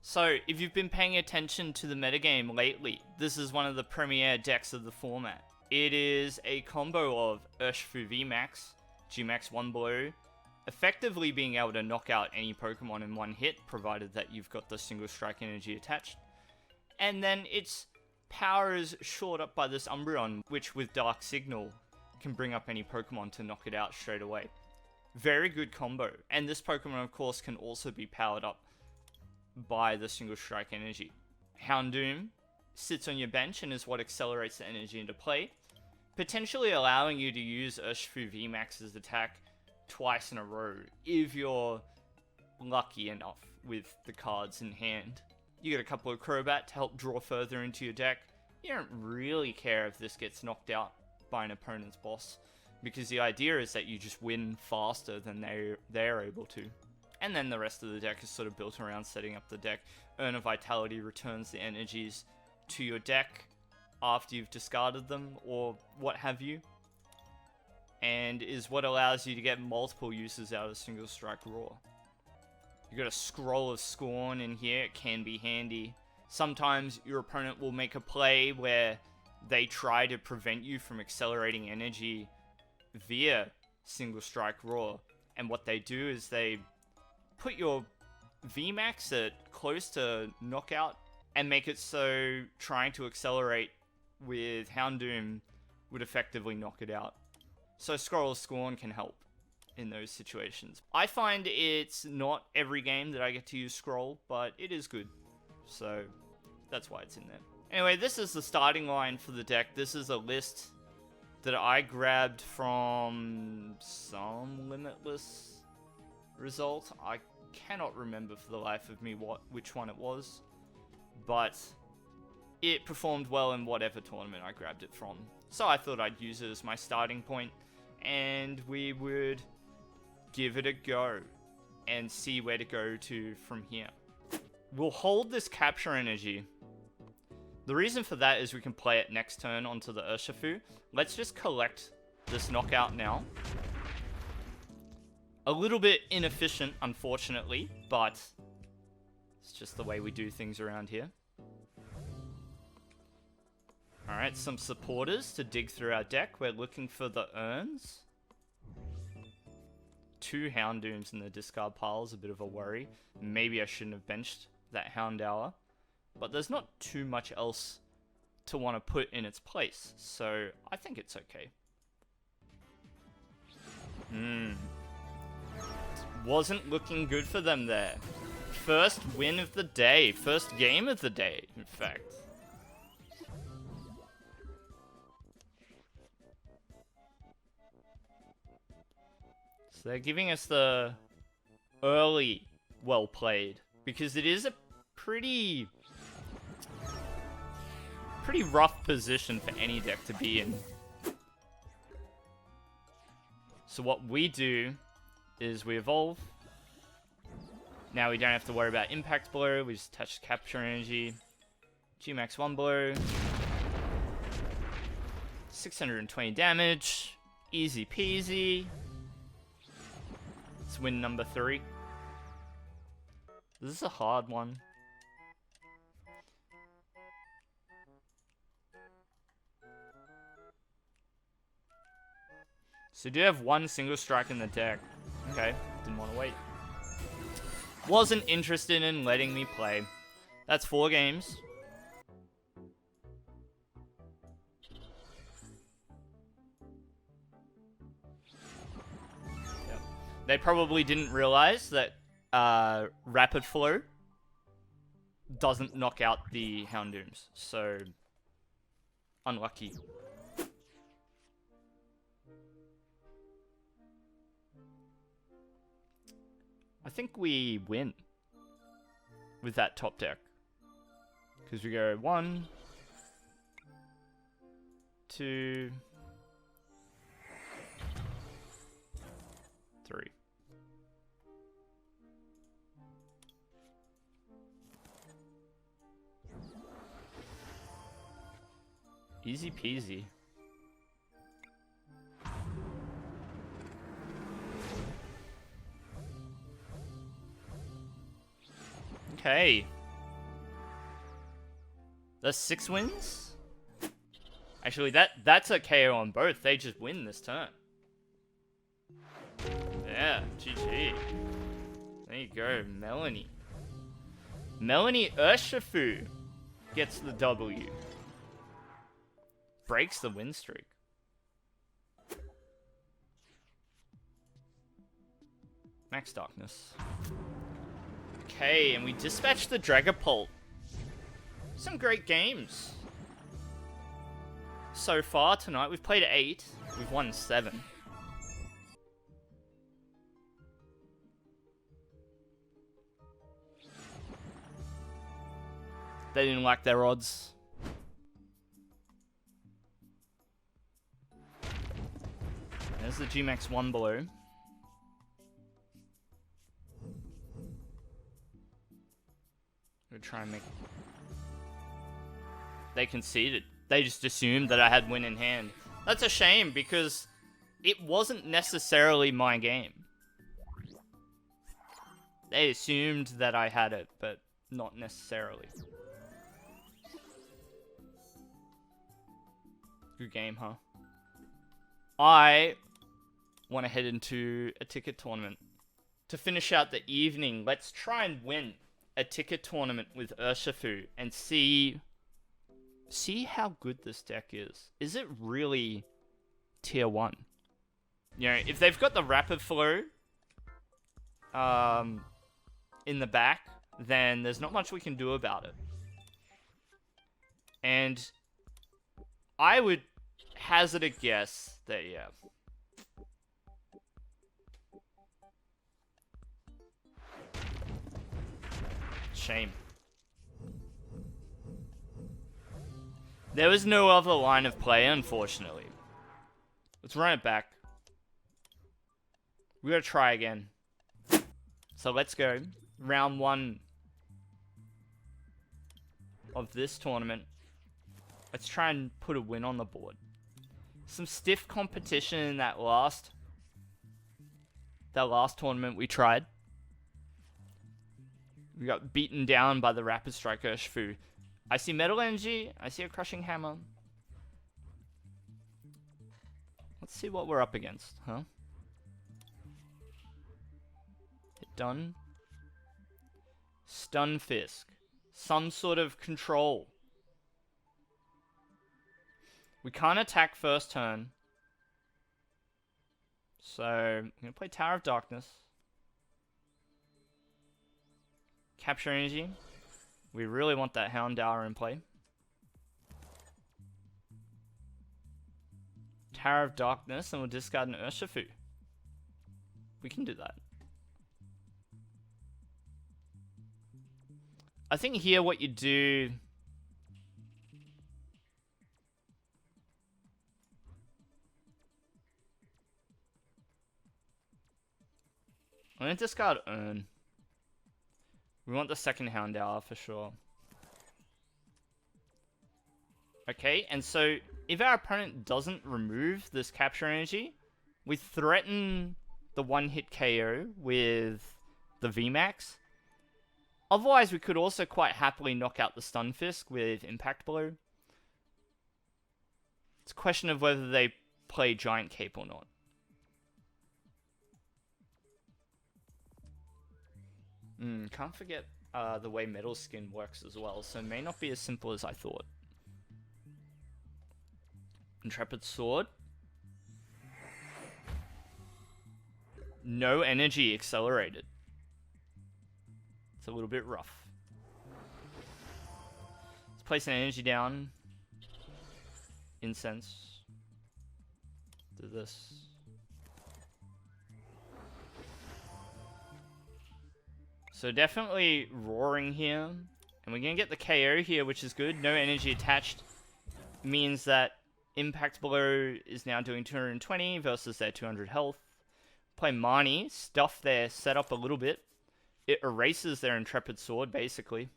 So, if you've been paying attention to the metagame lately, this is one of the premier decks of the format. It is a combo of Urshifu VMAX, G-Max 1 blow, effectively being able to knock out any Pokemon in one hit, provided that you've got the single strike energy attached. And then its power is shored up by this Umbreon, which with Dark Signal can bring up any Pokemon to knock it out straight away. Very good combo. And this Pokemon, of course, can also be powered up by the single strike energy. Houndoom sits on your bench and is what accelerates the energy into play, potentially allowing you to use Urshifu VMAX's attack twice in a row if you're lucky enough with the cards in hand. You get a couple of Crobat to help draw further into your deck. You don't really care if this gets knocked out by an opponent's boss, because the idea is that you just win faster than they're able to. And then the rest of the deck is sort of built around setting up the deck. Urn of Vitality returns the energies to your deck after you've discarded them, or what have you. And is what allows you to get multiple uses out of Single Strike Raw. You've got a Scroll of Scorn in here, it can be handy. Sometimes your opponent will make a play where they try to prevent you from accelerating energy via Single Strike Raw. And what they do is they put your VMAX at close to knockout and make it so trying to accelerate with Houndoom would effectively knock it out. So Scroll of Scorn can help in those situations. I find it's not every game that I get to use Scroll, but it is good. So that's why it's in there. Anyway, this is the starting line for the deck. This is a list that I grabbed from some Limitless result. I cannot remember for the life of me which one it was, but it performed well in whatever tournament I grabbed it from. So I thought I'd use it as my starting point, and we would give it a go and see where to go to from here. We'll hold this Capture Energy. The reason for that is we can play it next turn onto the Urshifu. Let's just collect this knockout now. A little bit inefficient, unfortunately, but it's just the way we do things around here. Alright, some supporters to dig through our deck. We're looking for the urns. 2 Houndooms in the discard pile is a bit of a worry. Maybe I shouldn't have benched that Houndour. But there's not too much else to want to put in its place, so I think it's okay. Wasn't looking good for them there. First win of the day. First game of the day, in fact. So they're giving us the early well played, because it is a pretty rough position for any deck to be in. So what we do is we evolve. Now we don't have to worry about Impact Blow, we just attach Capture Energy. G-Max 1 blow. 620 damage. Easy peasy. It's win number 3. This is a hard one. So you do have 1 single strike in the deck. Okay, didn't want to wait. Wasn't interested in letting me play. That's 4 games. Yep. They probably didn't realize that Rapid Flow doesn't knock out the Houndooms, so unlucky. I think we win with that top deck, because we go 1, 2, 3. Easy peasy. Okay. That's 6 wins? Actually, that's a KO on both. They just win this turn. Yeah, GG. There you go, Melanie. Melanie Urshifu gets the W. Breaks the win streak. Max Darkness. Okay, and we dispatched the Dragapult. Some great games. So far tonight, we've played 8. We've won 7. They didn't like their odds. There's the GMAX 1 below. We'll try and make... They conceded. They just assumed that I had win in hand. That's a shame because it wasn't necessarily my game. They assumed that I had it, but not necessarily. Good game, huh? I want to head into a ticket tournament. To finish out the evening, let's try and win a ticket tournament with Urshifu and see how good this deck is. Is it really tier 1? You know, if they've got the Rapid Flow in the back, then there's not much we can do about it. And I would hazard a guess that, yeah. Shame. There was no other line of play, unfortunately. Let's run it back. We gotta try again. So let's go. Round 1 of this tournament. Let's try and put a win on the board. Some stiff competition in that last tournament we tried. We got beaten down by the Rapid Strike Urshifu. I see Metal Energy. I see a Crushing Hammer. Let's see what we're up against, huh? Hit done. Stun Fisk. Some sort of control. We can't attack first turn. So, I'm going to play Tower of Darkness. Capture Energy. We really want that Houndour in play. Tower of Darkness, and we'll discard an Urshifu. We can do that. I think here what you do... I'm going to discard Urn. We want the second Houndour for sure. Okay, and so if our opponent doesn't remove this Capture Energy, we threaten the one-hit KO with the VMAX. Otherwise, we could also quite happily knock out the Stun Fisk with Impact Blow. It's a question of whether they play Giant Cape or not. Can't forget the way Metal Skin works as well, so it may not be as simple as I thought. Intrepid Sword. No energy accelerated. It's a little bit rough. Let's place an energy down. Incense. Do this. So definitely roaring here. And we're going to get the KO here, which is good. No energy attached. Means that Impact Blow is now doing 220 versus their 200 health. Play Marnie. Stuff their setup a little bit. It erases their Intrepid Sword, basically.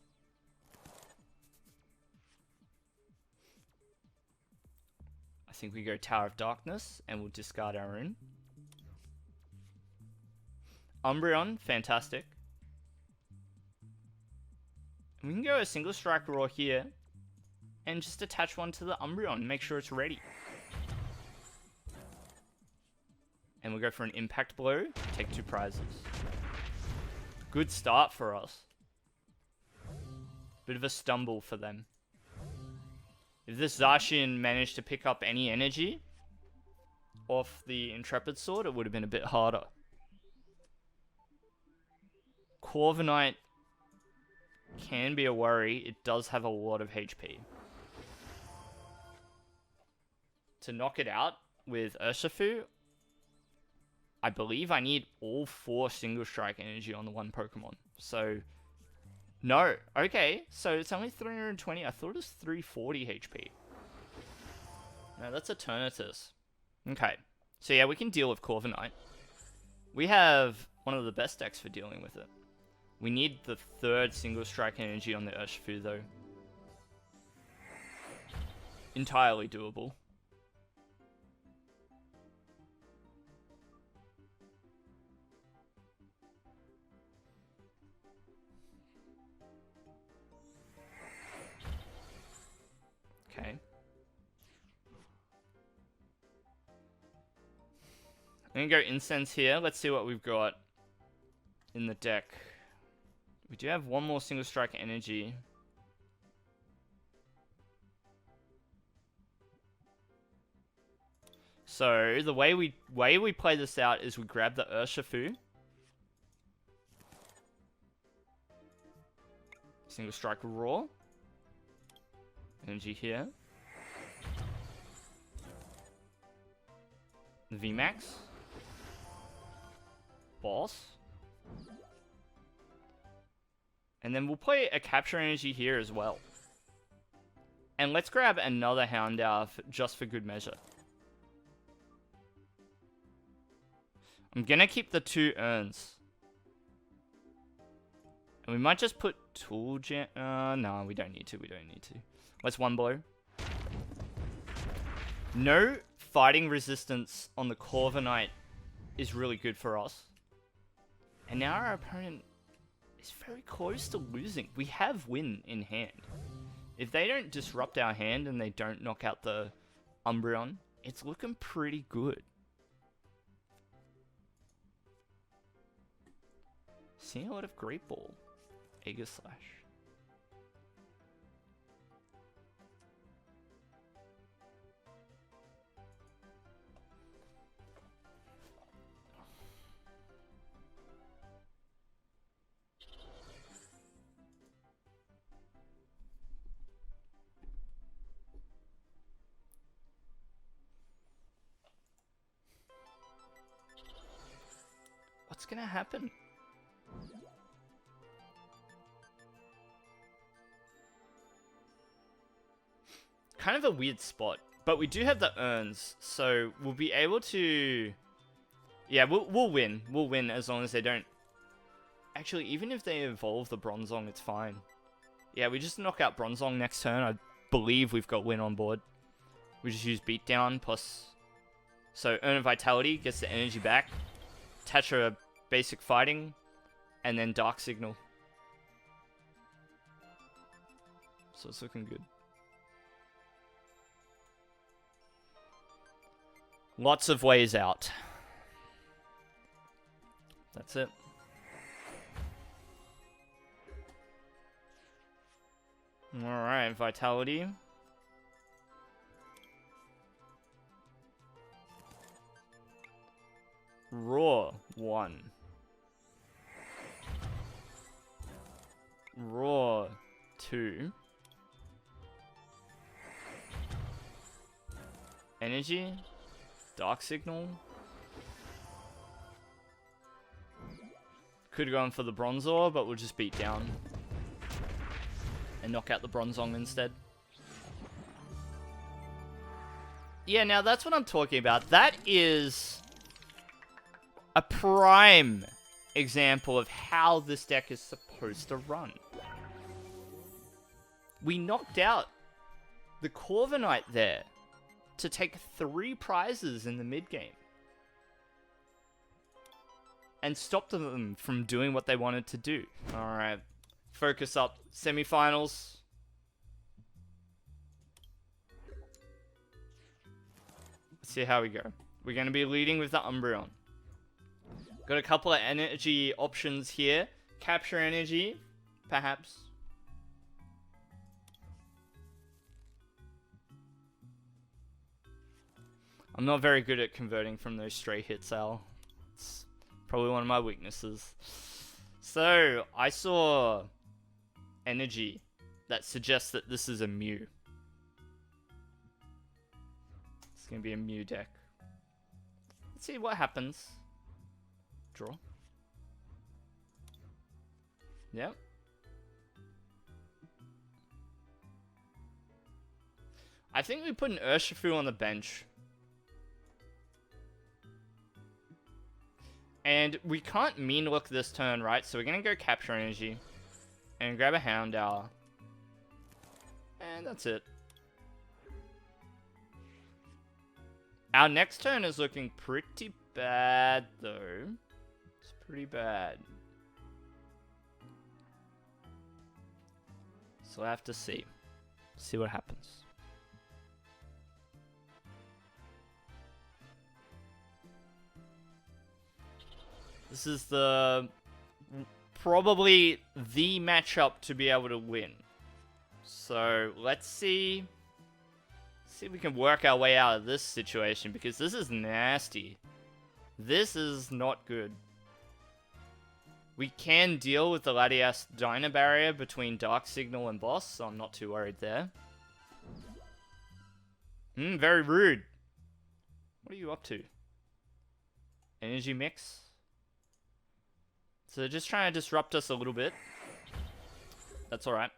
I think we go Tower of Darkness, and we'll discard our own. Umbreon, fantastic. We can go a single strike roar here. and just attach one to the Umbreon. Make sure it's ready. And we'll go for an Impact Blow. Take 2 prizes. Good start for us. Bit of a stumble for them. If this Zacian managed to pick up any energy off the Intrepid Sword, it would have been a bit harder. Corviknight can be a worry. It does have a lot of HP. To knock it out with Urshifu, I believe I need all 4 Single Strike energy on the one Pokemon. So, no. Okay, so it's only 320. I thought it was 340 HP. No, that's Eternatus. Okay. So yeah, we can deal with Corviknight. We have one of the best decks for dealing with it. We need the 3rd Single Strike energy on the Urshifu, though. Entirely doable. Okay. I'm gonna go Incense here. Let's see what we've got in the deck. We do have one more Single Strike energy. So the way we play this out is we grab the Urshifu. Single Strike Raw. Energy here. The VMAX. Boss. And then we'll play a Capture Energy here as well. And let's grab another Houndour just for good measure. I'm gonna keep the 2 urns. And we might just put Tool Jam... no, we don't need to. We don't need to. Let's one blow. No fighting resistance on the Corviknight is really good for us. And now our opponent is very close to losing. We have win in hand. If they don't disrupt our hand and they don't knock out the Umbreon, it's looking pretty good. Seeing a lot of Great Ball. Aegislash. What's gonna happen? Kind of a weird spot, but we do have the urns, so we'll be able to... Yeah, we'll win. We'll win as long as they don't... Actually, even if they evolve the Bronzong, it's fine. Yeah, we just knock out Bronzong next turn. I believe we've got win on board. We just use Beatdown plus... So, Urn of Vitality gets the energy back. Attach a basic fighting, and then Dark Signal. So it's looking good. Lots of ways out. That's it. Alright, Vitality. Raw 1. Raw 2. Energy. Dark Signal. Could have gone for the Bronzor, but we'll just beat down. And knock out the Bronzong instead. Yeah, now that's what I'm talking about. That is a prime example of how this deck is supposed to run. We knocked out the Corviknight there to take 3 prizes in the mid-game. And stopped them from doing what they wanted to do. Alright. Focus up. Semi-finals. Let's see how we go. We're going to be leading with the Umbreon. Got a couple of energy options here. Capture energy, perhaps. I'm not very good at converting from those stray hits, Al. It's probably one of my weaknesses. So, I saw energy that suggests that this is a Mew. It's going to be a Mew deck. Let's see what happens. Draw. Yep. I think we put an Urshifu on the bench. And we can't mean look this turn, right? So we're going to go capture energy. And grab a Houndour. And that's it. Our next turn is looking pretty bad, though. It's pretty bad. So I have to see. See what happens. This is probably the matchup to be able to win. So let's see. See if we can work our way out of this situation, because this is nasty. This is not good. We can deal with the Latias Dyna barrier between Dark Signal and Boss, so I'm not too worried there. Very rude. What are you up to? Energy mix? So they're just trying to disrupt us a little bit. That's alright.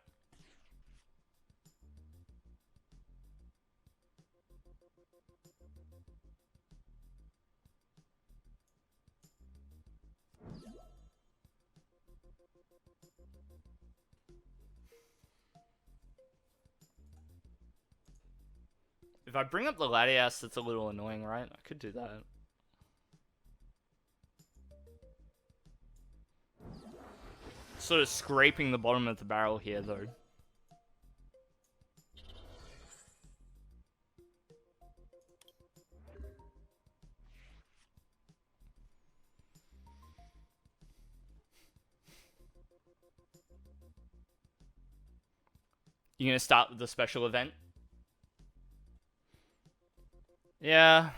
If I bring up the Latias, that's a little annoying, right? I could do that. Sort of scraping the bottom of the barrel here, though. You gonna start with the special event? Yeah.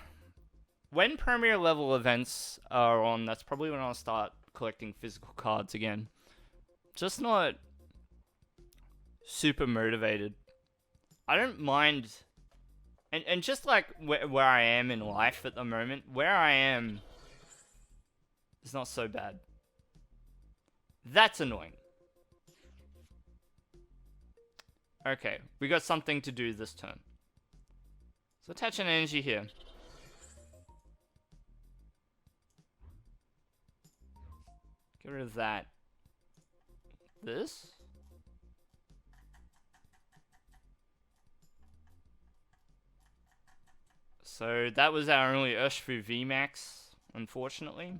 When premier level events are on, that's probably when I'll start collecting physical cards again. Just not super motivated. I don't mind. And just like where I am in life at the moment, where I am is not so bad. That's annoying. Okay, we got something to do this turn. So attach an energy here. Get rid of that. This? So that was our only Urshifu VMAX, unfortunately.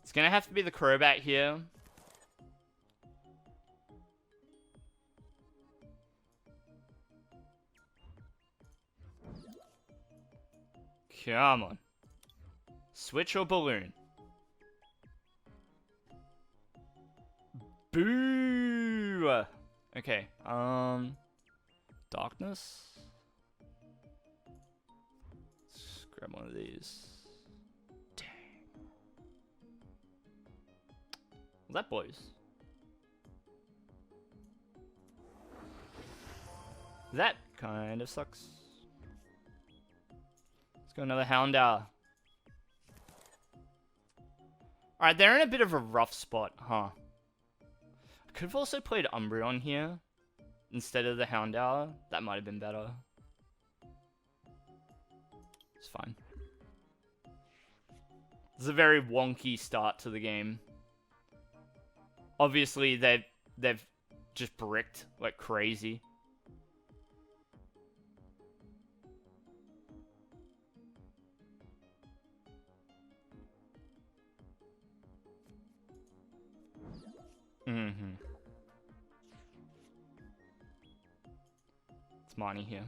It's gonna have to be the Crobat here. Come on. Switch or Balloon? Boo! Okay, Darkness? Let's grab one of these. Dang. Well, that blows. That kind of sucks. Let's go another Houndour. Alright, they're in a bit of a rough spot, huh? I could have also played Umbreon here instead of the Houndour. That might have been better. It's fine. This is a very wonky start to the game. Obviously, they've just bricked like crazy. It's Money here.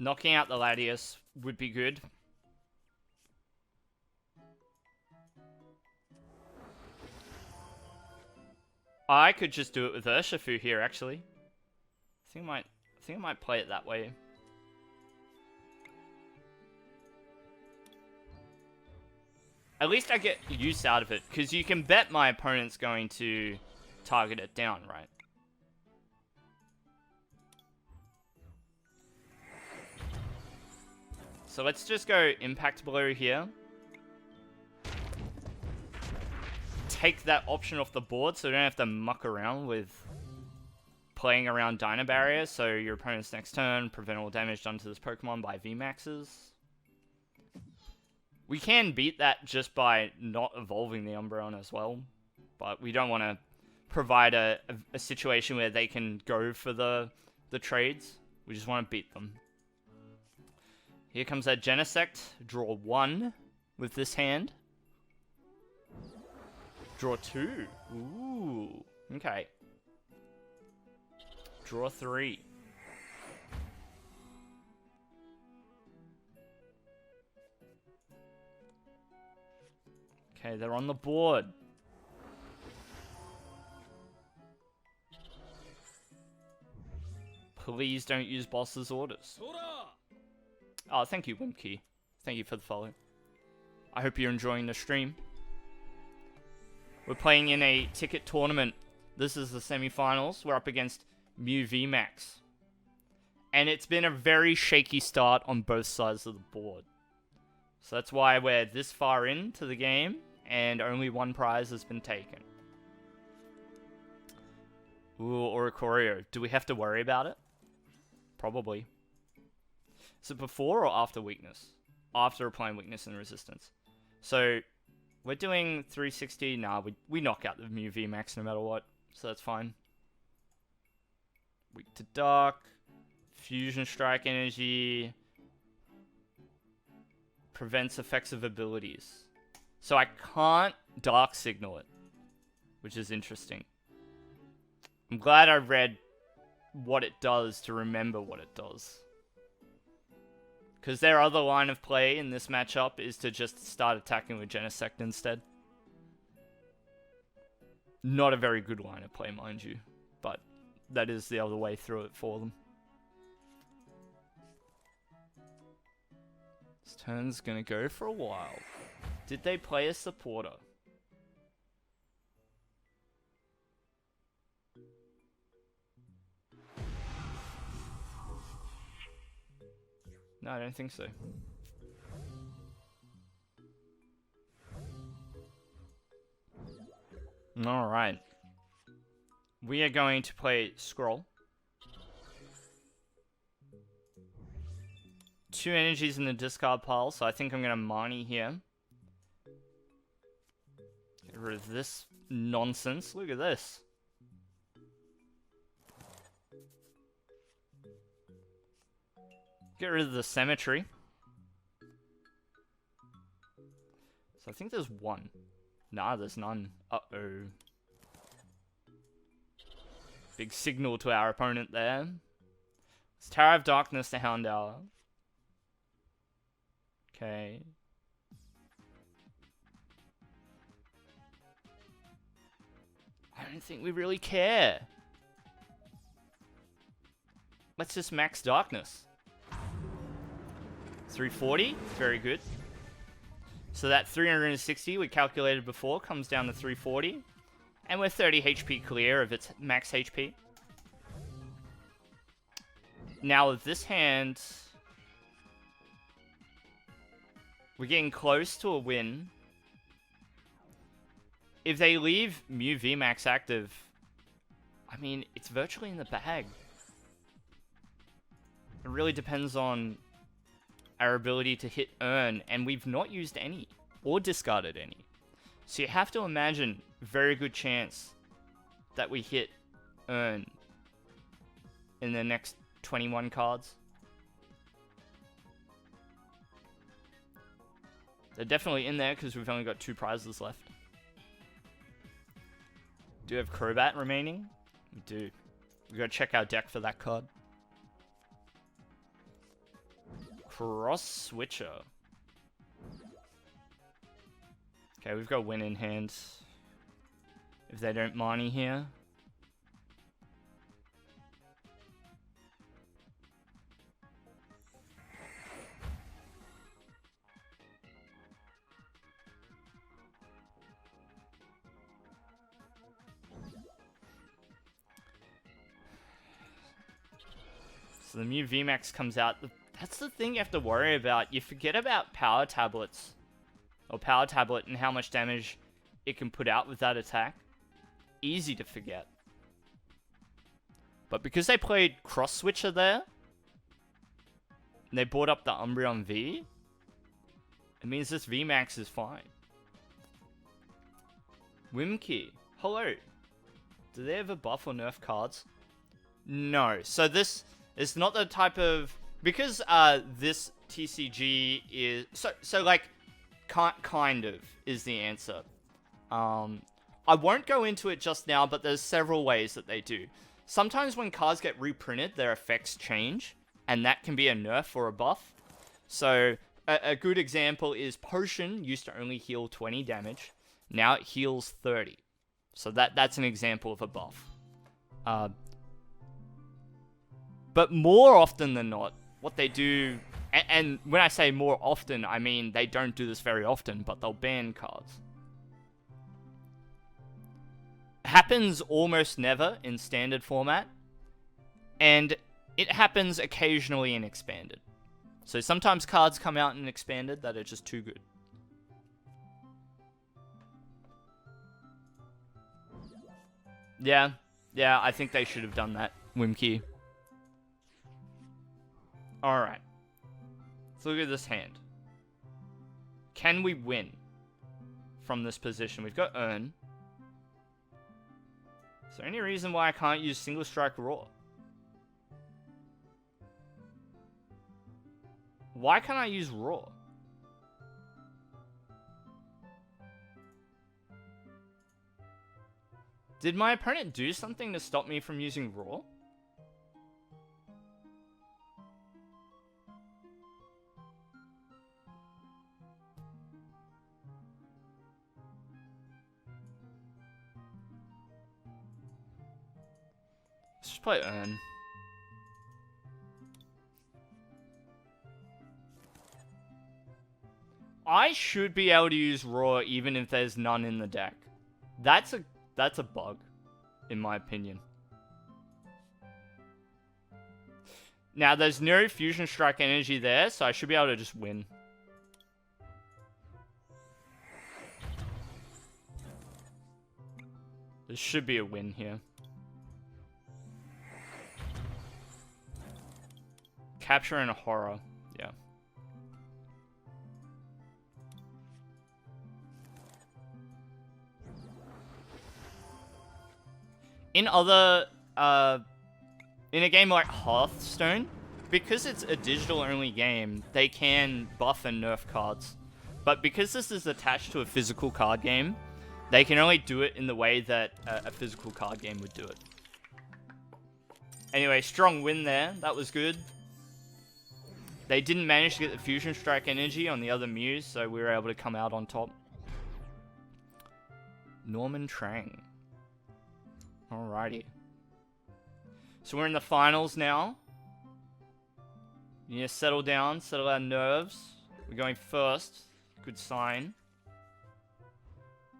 Knocking out the Latias would be good. I could just do it with Urshifu here, actually. I think I might play it that way. At least I get use out of it, because you can bet my opponent's going to target it down, right? So let's just go Impact Blow here. Take that option off the board so we don't have to muck around with playing around Dyna Barrier, so your opponent's next turn, prevent all damage done to this Pokemon by VMAXs. We can beat that just by not evolving the Umbreon as well, but we don't want to provide a situation where they can go for the trades. We just want to beat them. Here comes that Genesect. Draw 1 with this hand. Draw 2. Ooh. Okay. Draw 3. Okay, they're on the board. Please don't use boss's orders. Oh, thank you, Wimkey. Thank you for the follow. I hope you're enjoying the stream. We're playing in a ticket tournament. This is the semi-finals. We're up against Mew VMAX. And it's been a very shaky start on both sides of the board. So that's why we're this far into the game, and only one prize has been taken. Ooh, Oricorio. Do we have to worry about it? Probably. Is it before or after weakness? After applying weakness and resistance. So, we're doing 360. Nah, we knock out the Mew VMAX no matter what. So that's fine. Weak to Dark. Fusion Strike energy. Prevents effects of abilities. So I can't Dark Signal it. Which is interesting. I'm glad I read what it does to remember what it does. Because their other line of play in this matchup is to just start attacking with Genesect instead. Not a very good line of play, mind you. But that is the other way through it for them. This turn's going to go for a while. Did they play a supporter? No, I don't think so. Alright. We are going to play Scroll. 2 energies in the discard pile, so I think I'm going to Marnie here. Get rid of this nonsense. Look at this. Get rid of the Cemetery. So I think there's one. Nah, there's none. Uh-oh. Big signal to our opponent there. It's Tower of Darkness to Houndour. Okay. I don't think we really care. Let's just max Darkness. 340, very good. So that 360 we calculated before comes down to 340. And we're 30 HP clear of its max HP. Now with this hand, we're getting close to a win. If they leave Mew VMAX active, I mean, it's virtually in the bag. It really depends on our ability to hit Earn, and we've not used any, or discarded any. So you have to imagine, very good chance that we hit Earn in the next 21 cards. They're definitely in there, because we've only got 2 prizes left. Do we have Crobat remaining? We do. We gotta check our deck for that card. Cross Switcher. Okay, we've got win in hand. If they don't Marnie here. So the Mew VMAX comes out. That's the thing you have to worry about. You forget about power tablets. Or power tablet and how much damage it can put out with that attack. Easy to forget. But because they played Cross Switcher there, and they brought up the Umbreon V, it means this VMAX is fine. Wimkey, hello. Do they ever buff or nerf cards? No. So this is not the type of... Because this TCG is... So like, kind of is the answer. I won't go into it just now, but there's several ways that they do. Sometimes when cards get reprinted, their effects change, and that can be a nerf or a buff. So, a good example is Potion used to only heal 20 damage. Now it heals 30. So that's an example of a buff. But more often than not, what they do... And when I say more often, I mean they don't do this very often, but they'll ban cards. Happens almost never in standard format, and it happens occasionally in expanded. So sometimes cards come out in expanded that are just too good. Yeah, I think they should have done that, Wimkey. Alright. Let's look at this hand. Can we win from this position? We've got Earn. Is there any reason why I can't use Single Strike Raw? Why can't I use Raw? Did my opponent do something to stop me from using Raw? Let's just play Earn. I should be able to use Raw even if there's none in the deck. That's a bug, in my opinion. Now, there's no Fusion Strike energy there, so I should be able to just win. There should be a win here. Capture and a Horror. Yeah. In other, in a game like Hearthstone, because it's a digital-only game, they can buff and nerf cards. But because this is attached to a physical card game, they can only do it in the way that a physical card game would do it. Anyway, strong win there. That was good. They didn't manage to get the Fusion Strike energy on the other Mews, so we were able to come out on top. Norman Trang. Alrighty. So we're in the finals now. You need to settle down, settle our nerves. We're going first. Good sign.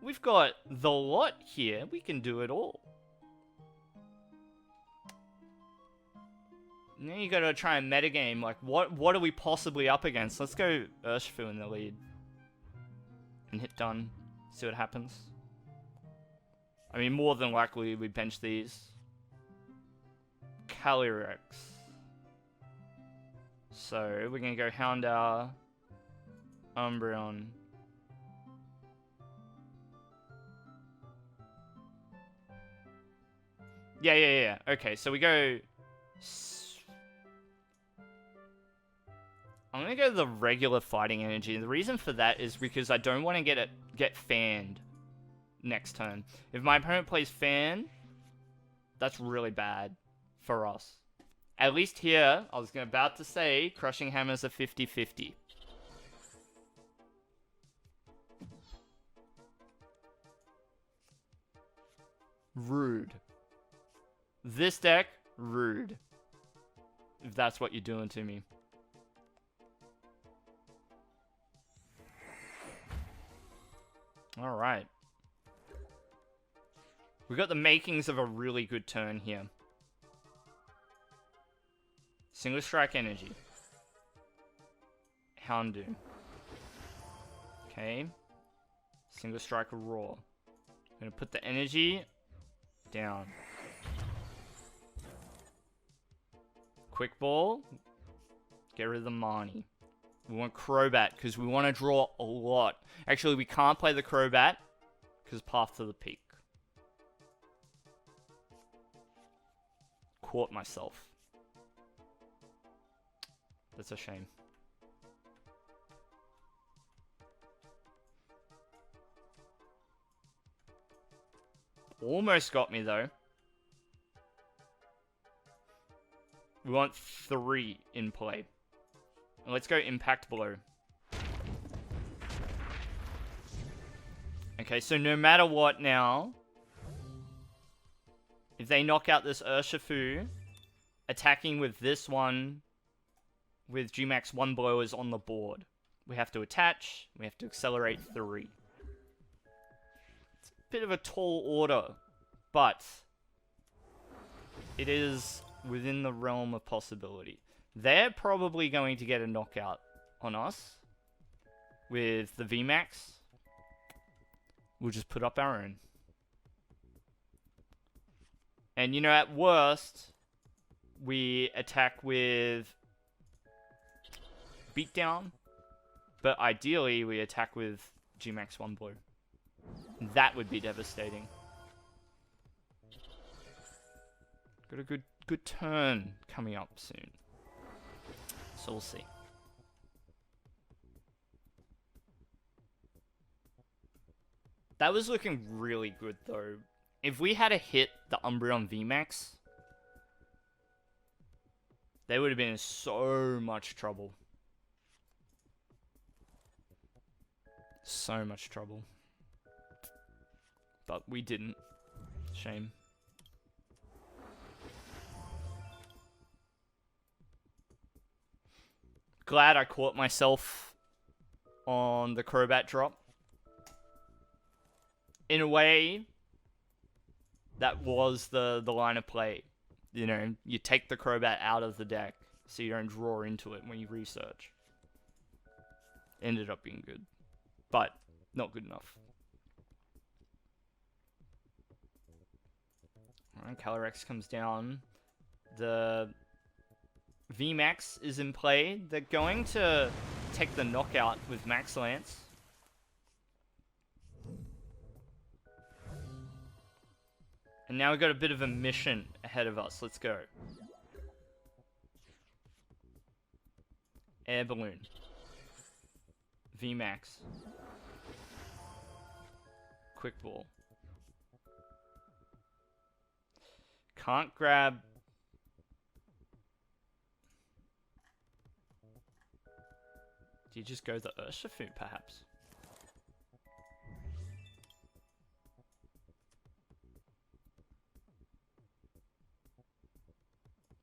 We've got the lot here. We can do it all. Now you gotta try and metagame, like, what are we possibly up against? Let's go Urshifu in the lead. And hit done. See what happens. I mean, more than likely, we bench these. Calyrex. So, we're gonna go Houndour. Umbreon. Yeah. Okay, so we go... I'm gonna go the regular fighting energy. The reason for that is because I don't want to get fanned next turn. If my opponent plays fan, that's really bad for us. At least here, I was about to say, Crushing Hammer's a 50-50. Rude. This deck, rude. If that's what you're doing to me. Alright. We got the makings of a really good turn here. Single Strike Energy. Houndoom. Okay. Single Strike Roar. I'm gonna put the energy down. Quick Ball. Get rid of the Marnie. We want Crobat because we want to draw a lot. Actually, we can't play the Crobat because Path to the Peak. Caught myself. That's a shame. Almost got me though. We want 3 in play. Let's go Impact Blow. Okay, so no matter what now, if they knock out this Urshifu, attacking with this one, with GMAX 1 blowers on the board. We have to attach, we have to accelerate 3. It's a bit of a tall order, but it is within the realm of possibility. They're probably going to get a knockout on us with the VMAX. We'll just put up our own. And you know, at worst, we attack with Beatdown, but ideally we attack with GMAX 1 Blue. That would be devastating. Got a good turn coming up soon. So we'll see. That was looking really good though. If we had hit the Umbreon VMAX, they would have been in so much trouble. So much trouble. But we didn't. Shame. Glad I caught myself on the Crobat drop. In a way, that was the line of play. You know, you take the Crobat out of the deck so you don't draw into it when you research. Ended up being good. But not good enough. Alright, Calyrex comes down. The VMAX is in play. They're going to take the knockout with Max Lance. And now we've got a bit of a mission ahead of us. Let's go. Air Balloon. VMAX. Quick Ball. Can't grab... Do you just go the Urshifu, perhaps?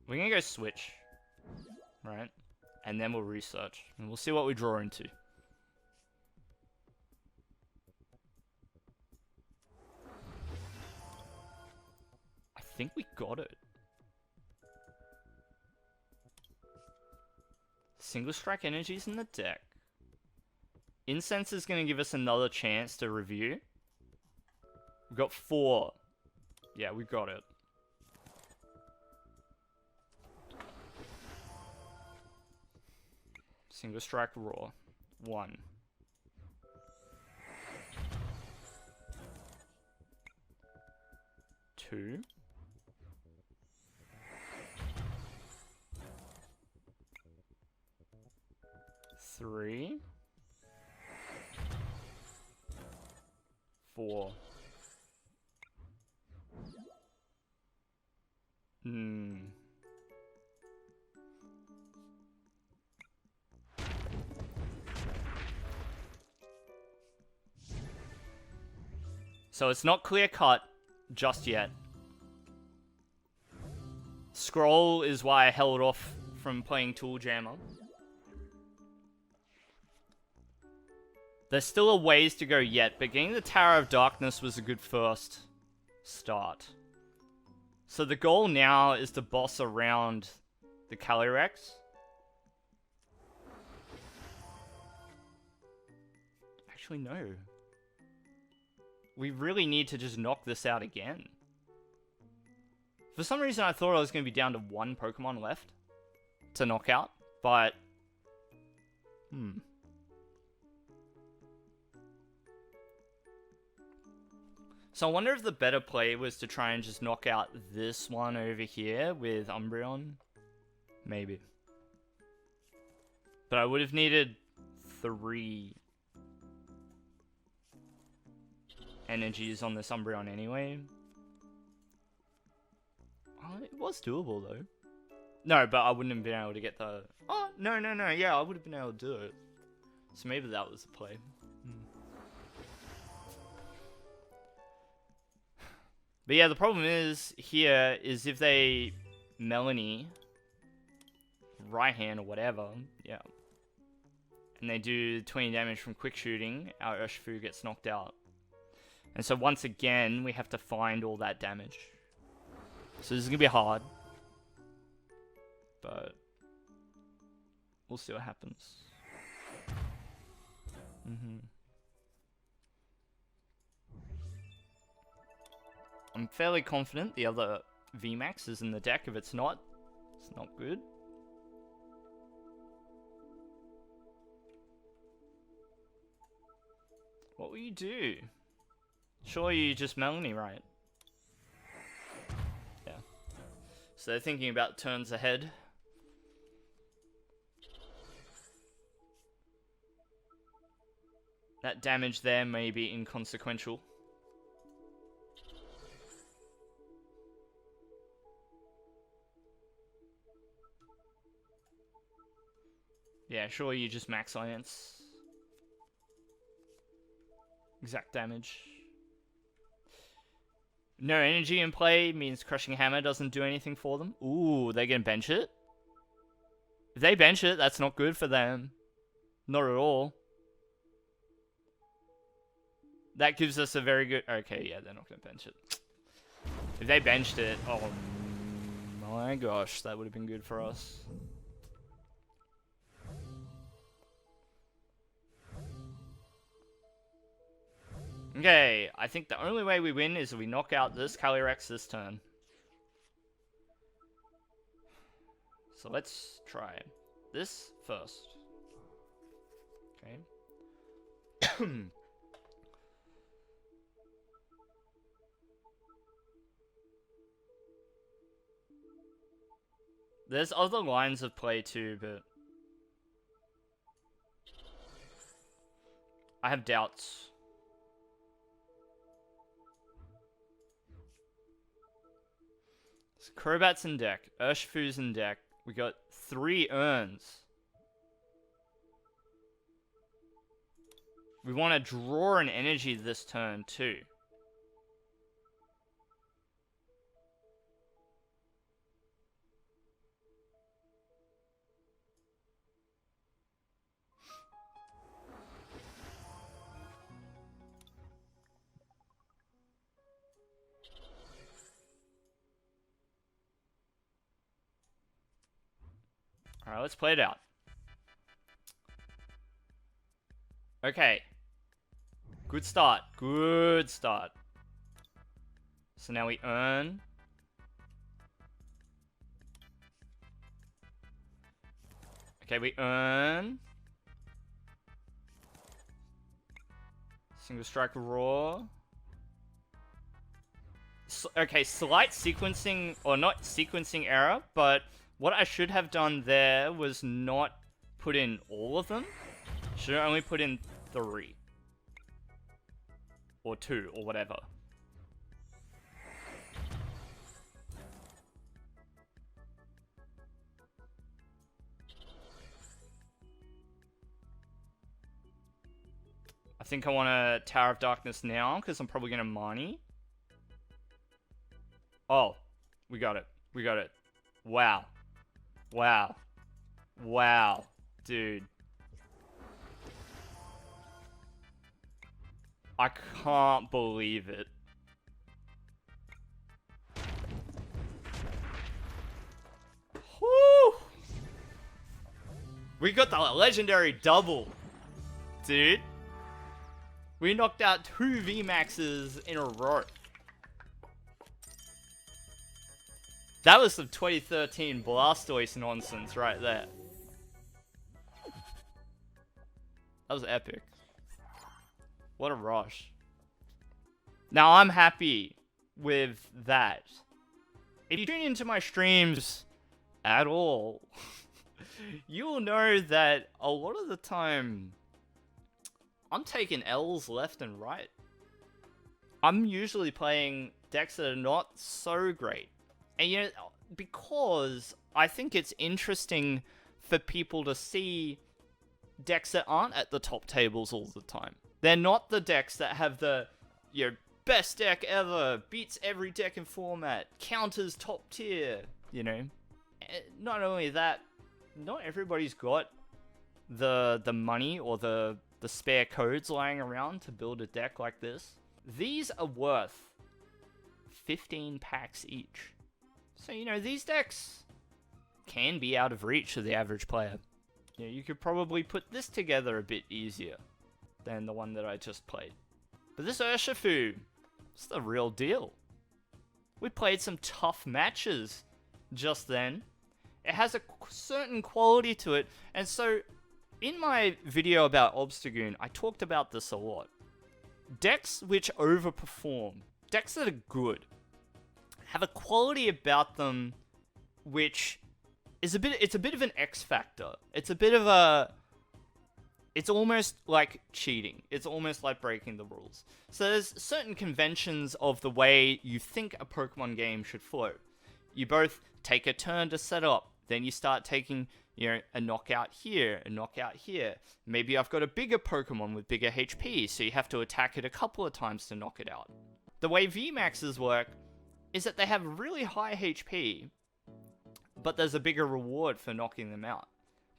We're gonna go switch. Right? And then we'll research. And we'll see what we draw into. I think we got it. Single Strike Energies in the deck. Incense is going to give us another chance to review. We've got 4. Yeah, we got it. Single Strike Roar. 1. Two. 3. 4. So it's not clear cut just yet. Scroll is why I held off from playing Tool Jammer. There's still a ways to go yet, but getting the Tower of Darkness was a good first start. So the goal now is to boss around the Calyrex. Actually, no. We really need to just knock this out again. For some reason, I thought I was going to be down to one Pokemon left to knock out, but... So I wonder if the better play was to try and just knock out this one over here with Umbreon. Maybe. But I would have needed 3 energies on this Umbreon anyway. Oh, it was doable though. No, but I wouldn't have been able to get the... Oh, no. Yeah, I would have been able to do it. So maybe that was the play. But yeah, the problem is here is if they Melanie right hand or whatever, yeah, and they do 20 damage from quick shooting, our Urshifu gets knocked out. And so once again, we have to find all that damage. So this is gonna be hard, but we'll see what happens. I'm fairly confident the other VMAX is in the deck. If it's not good. What will you do? Sure, you just Melanie, right? Yeah. So they're thinking about turns ahead. That damage there may be inconsequential. Yeah, sure, you just max Lance. Exact damage. No energy in play means Crushing Hammer doesn't do anything for them. Ooh, they're gonna bench it? If they bench it, that's not good for them. Not at all. That gives us a very good... Okay, yeah, they're not gonna bench it. If they benched it, oh my gosh, that would have been good for us. Okay, I think the only way we win is if we knock out this Calyrex this turn. So let's try this first. Okay. There's other lines of play too, but I have doubts. So Crobat's in deck, Urshifu's in deck. We got 3 urns. We want to draw an energy this turn too. Alright, let's play it out. Okay. Good start. Good start. So now we earn. Okay, we earn. Single strike raw. Okay, slight sequencing, or not sequencing error, but what I should have done there was not put in all of them. Should have only put in 3. Or 2, or whatever. I think I want a Tower of Darkness now, because I'm probably going to Marnie. Oh, we got it. We got it. Wow. Wow. Wow. Dude. I can't believe it. Woo! We got the legendary double. Dude. We knocked out 2 VMAXs in a row. That was some 2013 Blastoise nonsense right there. That was epic. What a rush. Now I'm happy with that. If you tune into my streams at all, you will know that a lot of the time I'm taking L's left and right. I'm usually playing decks that are not so great. And you know, because I think it's interesting for people to see decks that aren't at the top tables all the time. They're not the decks that have the, you know, best deck ever, beats every deck in format, counters top tier, you know. Not only that, not everybody's got the money or the spare codes lying around to build a deck like this. These are worth 15 packs each. So, you know, these decks can be out of reach of the average player. You know, you could probably put this together a bit easier than the one that I just played. But this Urshifu, it's the real deal. We played some tough matches just then. It has a certain quality to it, and so in my video about Obstagoon, I talked about this a lot. Decks which overperform, decks that are good, have a quality about them which is it's a bit of an X factor. It's almost like cheating. It's almost like breaking the rules. So there's certain conventions of the way you think a Pokemon game should flow. You both take a turn to set up, then you start taking, you know, a knockout here, a knockout here. Maybe I've got a bigger Pokemon with bigger HP, so you have to attack it a couple of times to knock it out. The way VMAXs work is that they have really high HP, but there's a bigger reward for knocking them out,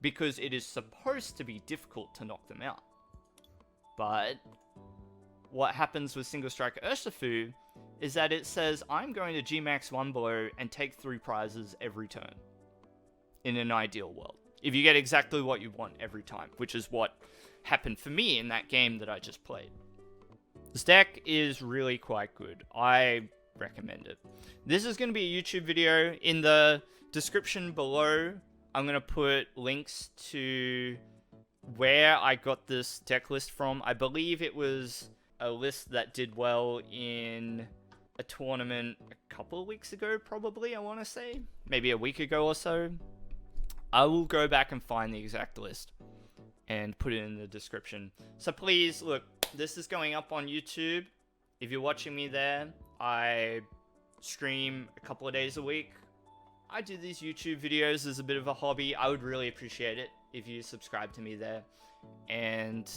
because it is supposed to be difficult to knock them out. But what happens with Single Strike Urshifu is that it says, I'm going to G-Max 1 blow and take 3 prizes every turn. In an ideal world. If you get exactly what you want every time, which is what happened for me in that game that I just played. This deck is really quite good. I recommend it. This is going to be a YouTube video. In the description below, I'm going to put links to where I got this deck list from. I believe it was a list that did well in a tournament a couple of weeks ago, probably, I want to say. Maybe a week ago or so. I will go back and find the exact list and put it in the description. So please, look, this is going up on YouTube. If you're watching me there, I stream a couple of days a week. I do these YouTube videos as a bit of a hobby. I would really appreciate it if you subscribe to me there. And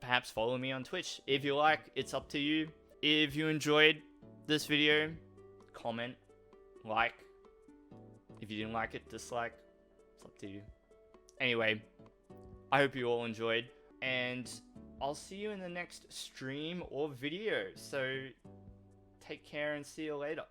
perhaps follow me on Twitch. If you like, it's up to you. If you enjoyed this video, comment, like. If you didn't like it, dislike. It's up to you. Anyway, I hope you all enjoyed, and I'll see you in the next stream or video. So take care and see you later.